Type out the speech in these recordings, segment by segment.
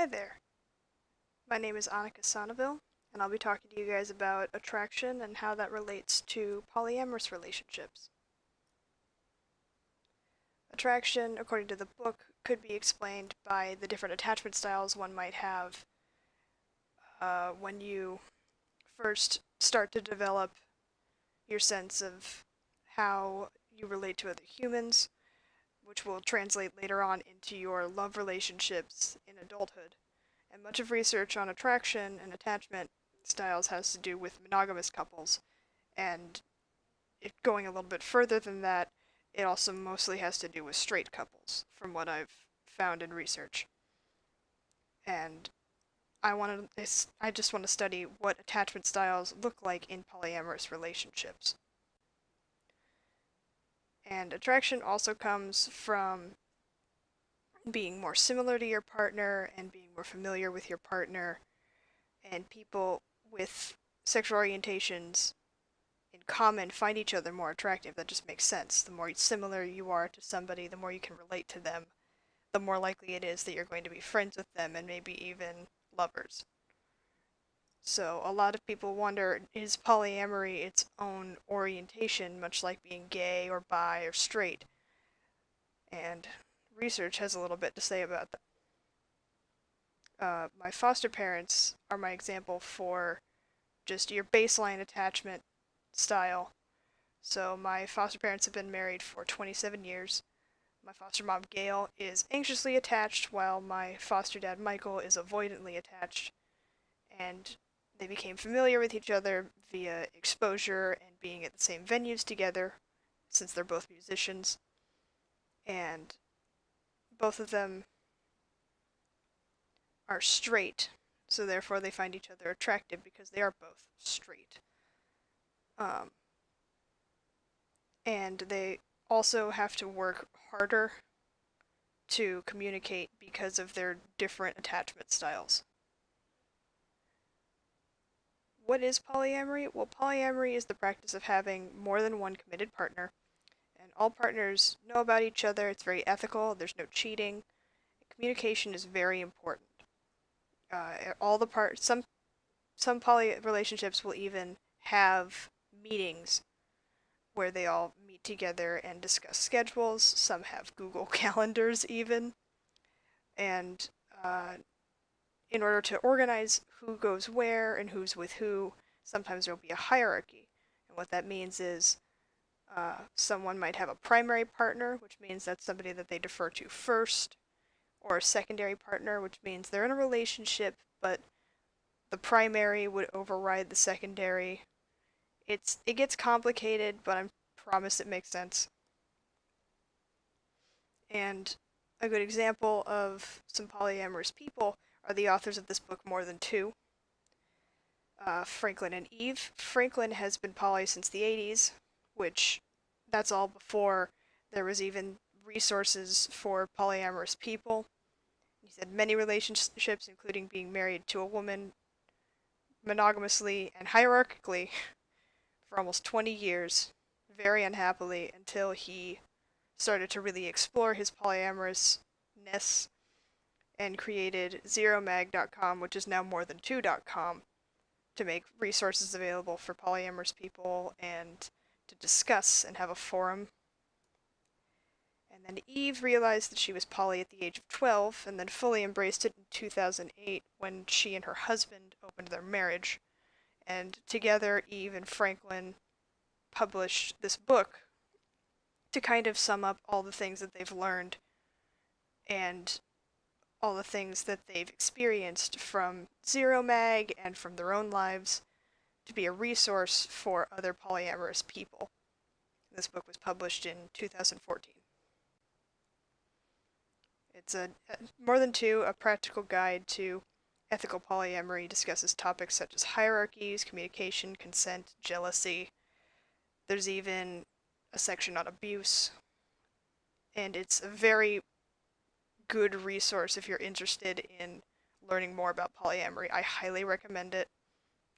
Hi there. My name is Annika Sonneville, and I'll be talking to you guys about attraction and how that relates to polyamorous relationships. Attraction, according to the book, could be explained by the different attachment styles one might have when you first start to develop your sense of how you relate to other humans, which will translate later on into your love relationships in adulthood. And much of research on attraction and attachment styles has to do with monogamous couples. And it going a little bit further than that, it also mostly has to do with straight couples, from what I've found in research. And I just want to study what attachment styles look like in polyamorous relationships. And attraction also comes from being more similar to your partner and being more familiar with your partner, and people with sexual orientations in common find each other more attractive. That just makes sense. The more similar you are to somebody, the more you can relate to them, the more likely it is that you're going to be friends with them and maybe even lovers. So a lot of people wonder, is polyamory its own orientation, much like being gay or bi or straight? And research has a little bit to say about that. My foster parents are my example for just your baseline attachment style. So my foster parents have been married for 27 years. My foster mom, Gail, is anxiously attached, while my foster dad, Michael, is avoidantly attached. And they became familiar with each other via exposure and being at the same venues together, since they're both musicians. And both of them are straight, so therefore they find each other attractive because they are both straight. Um, and they also have to work harder to communicate because of their different attachment styles. What is polyamory? Well, polyamory is the practice of having more than one committed partner, and all partners know about each other. It's very ethical, there's no cheating. Communication is very important. All the parts, some poly relationships will even have meetings where they all meet together and discuss schedules. Some have Google calendars even. And in order to organize who goes where and who's with who, sometimes there'll be a hierarchy. And what that means is someone might have a primary partner, which means that's somebody that they defer to first, or a secondary partner, which means they're in a relationship, but the primary would override the secondary. It gets complicated, but I promise it makes sense. And a good example of some polyamorous people are the authors of this book, More Than Two, Franklin and Eve. Franklin has been poly since the 80s, which that's all before there was even resources for polyamorous people. He said many relationships, including being married to a woman monogamously and hierarchically for almost 20 years, very unhappily, until he started to really explore his polyamorousness and created zeromag.com, which is now morethan2.com, to make resources available for polyamorous people and to discuss and have a forum. And then Eve realized that she was poly at the age of 12 and then fully embraced it in 2008 when she and her husband opened their marriage. And together, Eve and Franklin published this book to kind of sum up all the things that they've learned and all the things that they've experienced from Zero Mag and from their own lives to be a resource for other polyamorous people. This book was published in 2014. It's More Than Two, a practical guide to ethical polyamory, discusses topics such as hierarchies, communication, consent, jealousy. There's even a section on abuse, and it's a very good resource if you're interested in learning more about polyamory. I highly recommend it,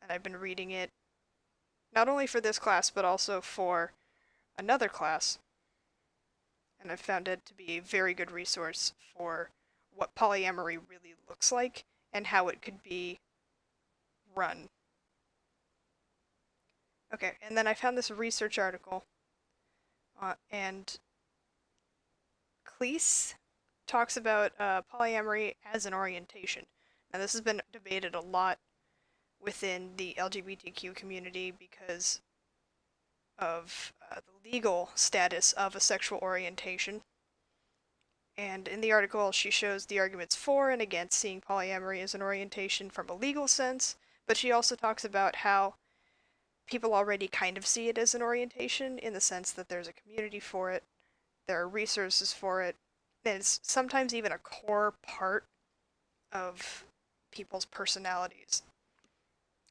and I've been reading it not only for this class, but also for another class, and I've found it to be a very good resource for what polyamory really looks like and how it could be run. Okay, and then I found this research article, and Cleese talks about polyamory as an orientation. Now, this has been debated a lot within the LGBTQ community because of the legal status of a sexual orientation. And in the article, she shows the arguments for and against seeing polyamory as an orientation from a legal sense, but she also talks about how people already kind of see it as an orientation in the sense that there's a community for it, there are resources for it, and it's sometimes even a core part of people's personalities.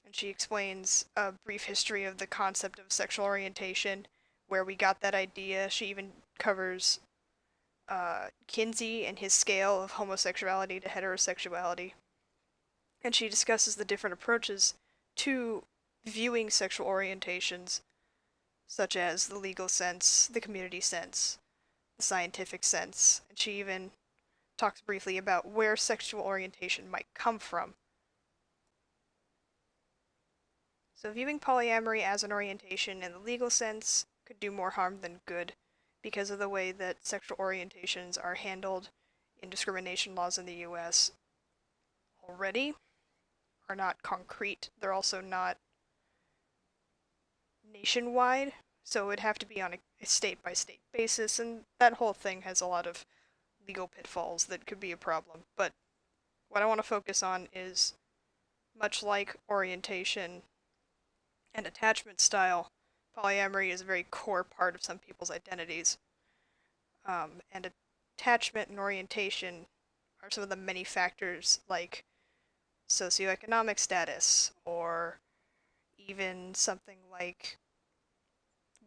And she explains a brief history of the concept of sexual orientation, where we got that idea. She even covers Kinsey and his scale of homosexuality to heterosexuality. And she discusses the different approaches to viewing sexual orientations, such as the legal sense, the community sense, the scientific sense, and she even talks briefly about where sexual orientation might come from. So viewing polyamory as an orientation in the legal sense could do more harm than good because of the way that sexual orientations are handled in discrimination laws in the US already are not concrete. They're also not nationwide, so it would have to be on a state-by-state basis, and that whole thing has a lot of legal pitfalls that could be a problem. But what I want to focus on is, much like orientation and attachment style, polyamory is a very core part of some people's identities. And attachment and orientation are some of the many factors like socioeconomic status, or even something like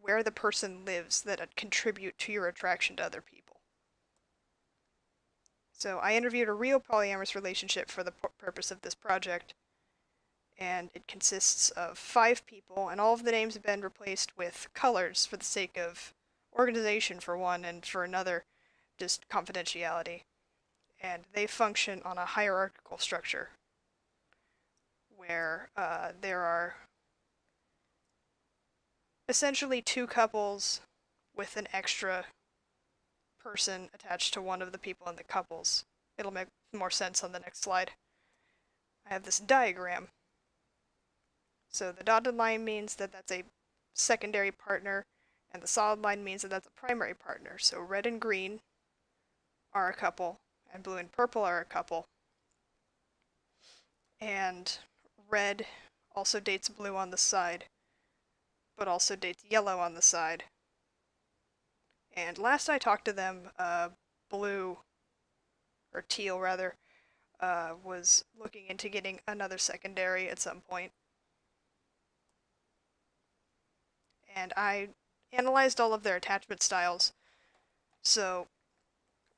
where the person lives that contribute to your attraction to other people. So I interviewed a real polyamorous relationship for the purpose of this project, and it consists of 5 people, and all of the names have been replaced with colors for the sake of organization for one, and for another, just confidentiality. And they function on a hierarchical structure, where there are essentially 2 couples with an extra person attached to one of the people in the couples. It'll make more sense on the next slide. I have this diagram. So the dotted line means that that's a secondary partner, and the solid line means that that's a primary partner. So red and green are a couple, and blue and purple are a couple. And red also dates blue on the side, but also dates yellow on the side. And last I talked to them, blue, or teal rather, was looking into getting another secondary at some point. And I analyzed all of their attachment styles. So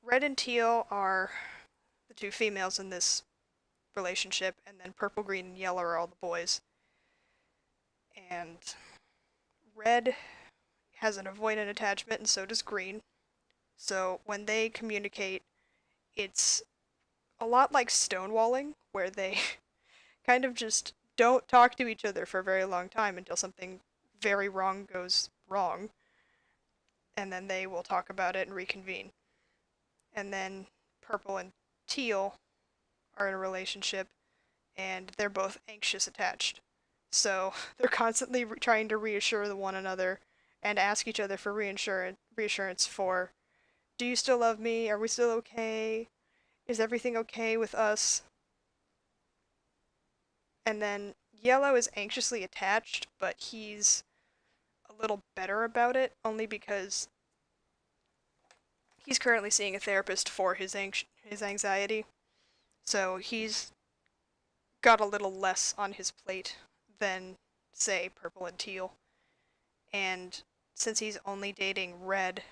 red and teal are the 2 females in this relationship, and then purple, green, and yellow are all the boys. And red has an avoidant attachment, and so does green. So when they communicate, it's a lot like stonewalling, where they kind of just don't talk to each other for a very long time until something very wrong goes wrong, and then they will talk about it and reconvene. And then purple and teal are in a relationship, and they're both anxious attached. So they're constantly trying to reassure one another and ask each other for reassurance for, do you still love me? Are we still okay? Is everything okay with us? And then yellow is anxiously attached, but he's a little better about it, only because he's currently seeing a therapist for his anxiety. So he's got a little less on his plate than, say, purple and teal. And since he's only dating red,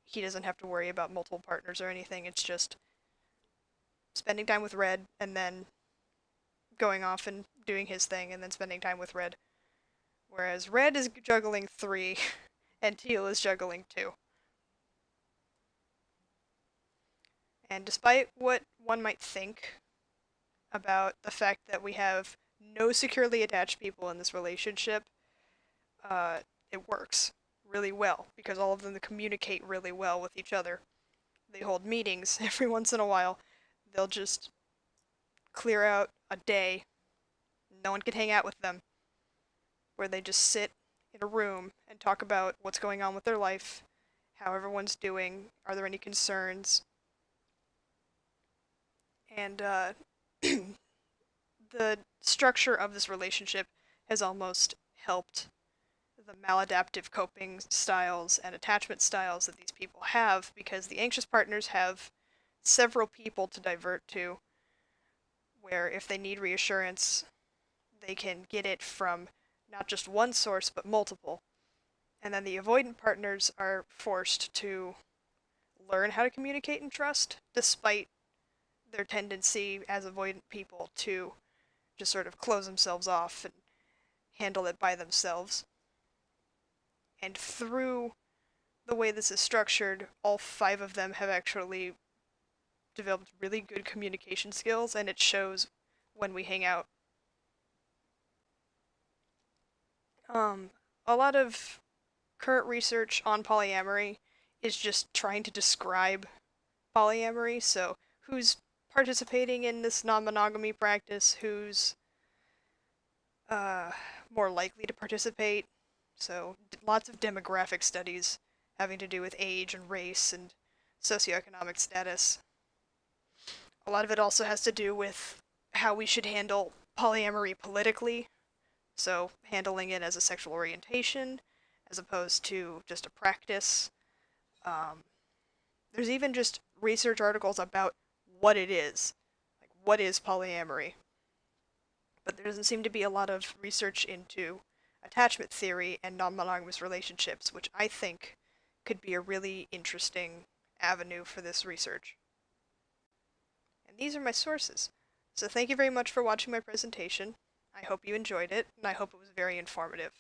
he doesn't have to worry about multiple partners or anything. It's just spending time with red and then going off and doing his thing and then spending time with red. Whereas red is juggling 3 and teal is juggling 2. And despite what one might think about the fact that we have no securely attached people in this relationship, uh, it works really well because all of them communicate really well with each other. They hold meetings every once in a while. They'll just clear out a day. No one can hang out with them, where they just sit in a room and talk about what's going on with their life, how everyone's doing, are there any concerns, and the structure of this relationship has almost helped the maladaptive coping styles and attachment styles that these people have, because the anxious partners have several people to divert to, where if they need reassurance, they can get it from not just one source, but multiple. And then the avoidant partners are forced to learn how to communicate and trust, despite their tendency as avoidant people to just sort of close themselves off and handle it by themselves. And through the way this is structured, all 5 of them have actually developed really good communication skills, and it shows when we hang out. A lot of current research on polyamory is just trying to describe polyamory, so who's participating in this non-monogamy practice, who's more likely to participate. So lots of demographic studies having to do with age and race and socioeconomic status. A lot of it also has to do with how we should handle polyamory politically, so handling it as a sexual orientation as opposed to just a practice. There's even just research articles about what it is. Like, what is polyamory? But there doesn't seem to be a lot of research into attachment theory and non-monogamous relationships, which I think could be a really interesting avenue for this research. And these are my sources. So thank you very much for watching my presentation. I hope you enjoyed it, and I hope it was very informative.